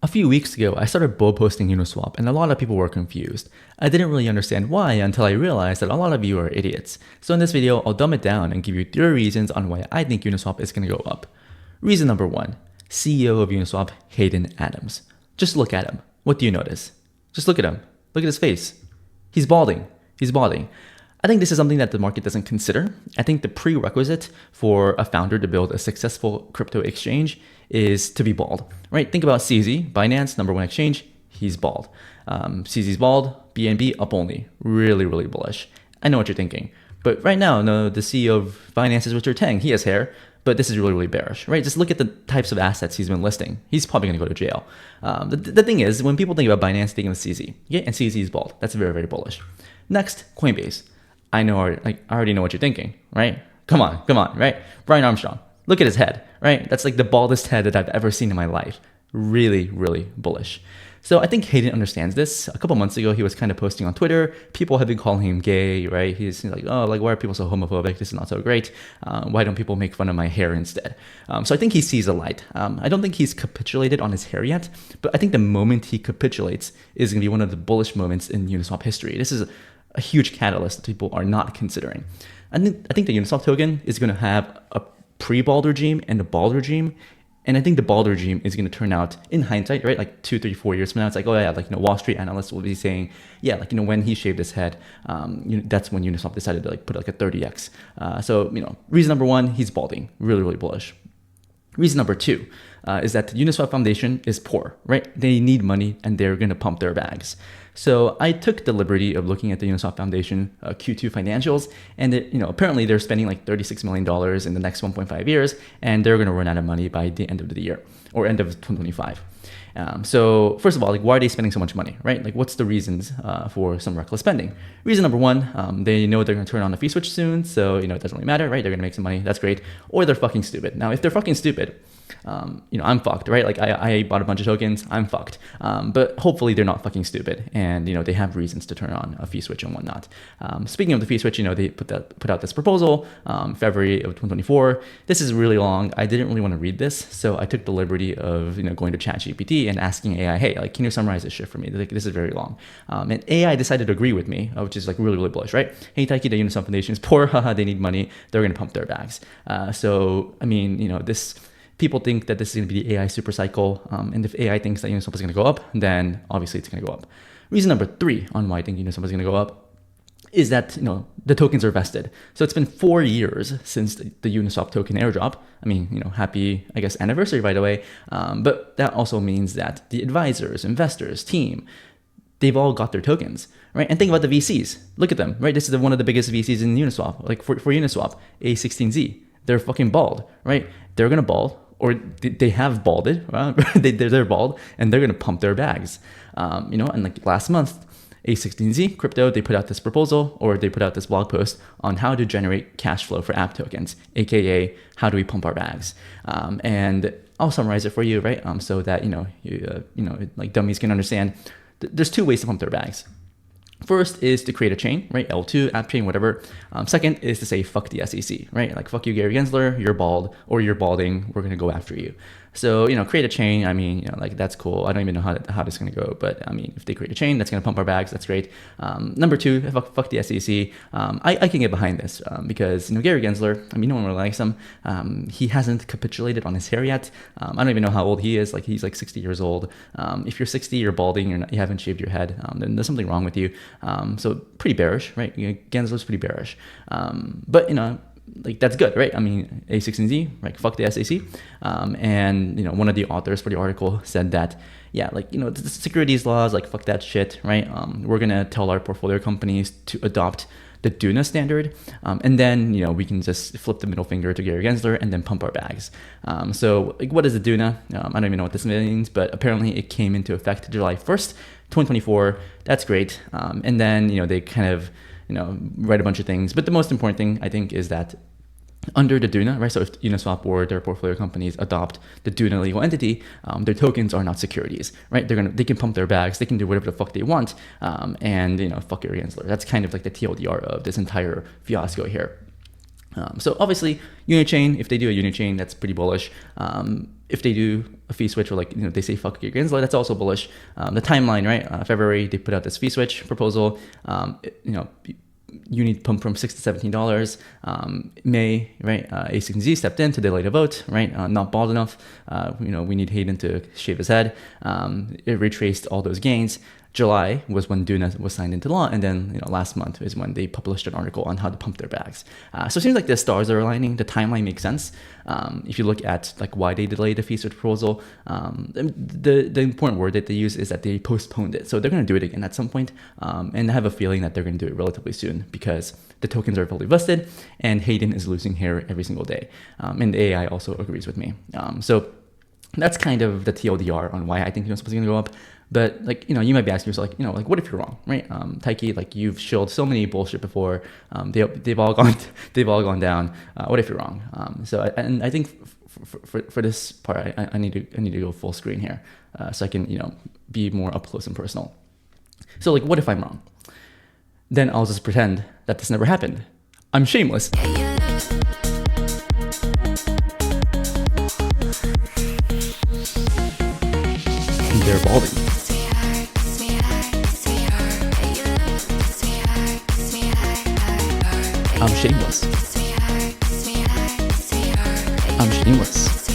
A few weeks ago, I started bull posting Uniswap, and a lot of people were confused. I didn't really understand why until I realized that a lot of you are idiots. So in this video, I'll dumb it down and give you 3 reasons on why I think Uniswap is going to go up. Reason number 1, CEO of Uniswap, Hayden Adams. Just look at him. What do you notice? Just look at him. Look at his face. He's balding. He's balding. I think this is something that the market doesn't consider. I think the prerequisite for a founder to build a successful crypto exchange is to be bald, right? Think about CZ, Binance, #1 exchange. He's bald. CZ's bald, BNB up only. Really, really bullish. I know what you're thinking. But right now, no, the CEO of Binance is Richard Tang. He has hair, but this is really, really bearish, right? Just look at the types of assets he's been listing. He's probably going to go to jail. The thing is, when people think about Binance, they think of CZ. Yeah, and CZ is bald. That's very, very bullish. Next, Coinbase. I already know what you're thinking, right? Come on, right? Brian Armstrong, look at his head, right? That's like the baldest head that I've ever seen in my life. Really, really bullish. So I think Hayden understands this. A couple months ago, he was kind of posting on Twitter. People have been calling him gay, right? He's like, oh, like, why are people so homophobic? This is not so great. Why don't people make fun of my hair instead? So I think he sees a light. I don't think he's capitulated on his hair yet, but I think the moment he capitulates is going to be one of the bullish moments in Uniswap history. This is a huge catalyst that people are not considering. I think the Uniswap token is going to have a pre-bald regime and a bald regime. And I think the bald regime is going to turn out, in hindsight, right, like 2, 3, 4 years from now, it's like, oh yeah, like, Wall Street analysts will be saying, yeah, like, when he shaved his head, that's when Uniswap decided to put like a 30x. So, reason number 1, he's balding, really, really bullish. Reason number 2 is that the Uniswap Foundation is poor, right? They need money and they're going to pump their bags. So I took the liberty of looking at the Uniswap Foundation Q2 financials, and apparently they're spending like $36 million in the next 1.5 years, and they're going to run out of money by the end of the year or end of 2025. So first of all, why are they spending so much money, right? What's the reasons for some reckless spending? Reason number 1, they know they're going to turn on the fee switch soon, so it doesn't really matter, right? They're going to make some money, that's great. Or they're fucking stupid. Now, if they're fucking stupid, I'm fucked, right? I bought a bunch of tokens, I'm fucked. But hopefully they're not fucking stupid, and they have reasons to turn on a fee switch and whatnot. Speaking of the fee switch, they put out this proposal February of 2024. This is really long. I didn't really want to read this, so I took the liberty of going to ChatGPT and asking AI, hey, can you summarize this shit for me? This is very long. And AI decided to agree with me, which is really, really bullish, right? Hey, Taiki, the Uniswap Foundation is poor. Haha, they need money. They're going to pump their bags. So I mean, this. People think that this is going to be the AI super cycle. And if AI thinks that Uniswap is going to go up, then obviously it's going to go up. Reason number 3 on why I think Uniswap is going to go up is that, the tokens are vested. So it's been 4 years since the Uniswap token airdrop. I mean, happy, I guess, anniversary, by the way. But that also means that the advisors, investors, team, they've all got their tokens, right? And think about the VCs. Look at them, right? This is one of the biggest VCs in Uniswap. For Uniswap, A16Z, they're fucking bald, right? They're going to bald. Or they have balded, right? they're bald, and they're going to pump their bags. And last month, A16Z Crypto, they put out this proposal, or they put out this blog post on how to generate cash flow for app tokens, aka how do we pump our bags. And I'll summarize it for you, right? So that dummies can understand. There's 2 ways to pump their bags. First is to create a chain, right? L2, app chain, whatever. Second is to say, fuck the SEC, right? Fuck you, Gary Gensler, you're bald, or you're balding, we're going to go after you. So, create a chain. I mean, that's cool. I don't even know how this is going to go, but I mean, if they create a chain, that's going to pump our bags. That's great. Number 2, fuck the SEC. I can get behind this because, Gary Gensler, I mean, no one really likes him. He hasn't capitulated on his hair yet. I don't even know how old he is. He's 60 years old. If you're 60, you're balding, you haven't shaved your head, then there's something wrong with you. So pretty bearish, right? Gensler's pretty bearish. But, that's good, right? I mean, A16Z, right? Fuck the SEC. And, one of the authors for the article said that, yeah, the securities laws, fuck that shit, right? We're going to tell our portfolio companies to adopt the DUNA standard. And then, we can just flip the middle finger to Gary Gensler and then pump our bags. So what is the DUNA? I don't even know what this means, but apparently it came into effect July 1st, 2024. That's great. And then, they kind of, write a bunch of things. But the most important thing, I think, is that under the DUNA, right? So if Uniswap or their portfolio companies adopt the DUNA legal entity, their tokens are not securities, right? They can pump their bags, they can do whatever the fuck they want, and fuck Gary Gensler. That's kind of the TLDR of this entire fiasco here. So obviously, Unichain, if they do a Unichain, that's pretty bullish. If they do a fee switch, or like, they say fuck your gains, that's also bullish. The timeline, right? February, they put out this fee switch proposal. Uni pumped from $6 to $17. May, right? A16Z stepped in to delay the vote, right? Not bald enough. We need Hayden to shave his head. It retraced all those gains. July was when DUNA was signed into law, and then last month is when they published an article on how to pump their bags. So it seems like the stars are aligning. The timeline makes sense. If you look at like why they delayed the fee switch proposal, the important word that they use is that they postponed it. So they're going to do it again at some point, and I have a feeling that they're going to do it relatively soon because the tokens are fully vested, and Hayden is losing hair every single day, and the AI also agrees with me. So that's kind of the TLDR on why I think Uniswap is going to go up. But you might be asking yourself, what if you're wrong, right? Taiki, you've shilled so many bullshit before. They've all gone down. What if you're wrong? And I think for this part, I need to go full screen here, so I can be more up close and personal. So what if I'm wrong? Then I'll just pretend that this never happened. I'm shameless. They're balding. I'm shameless. I'm shameless.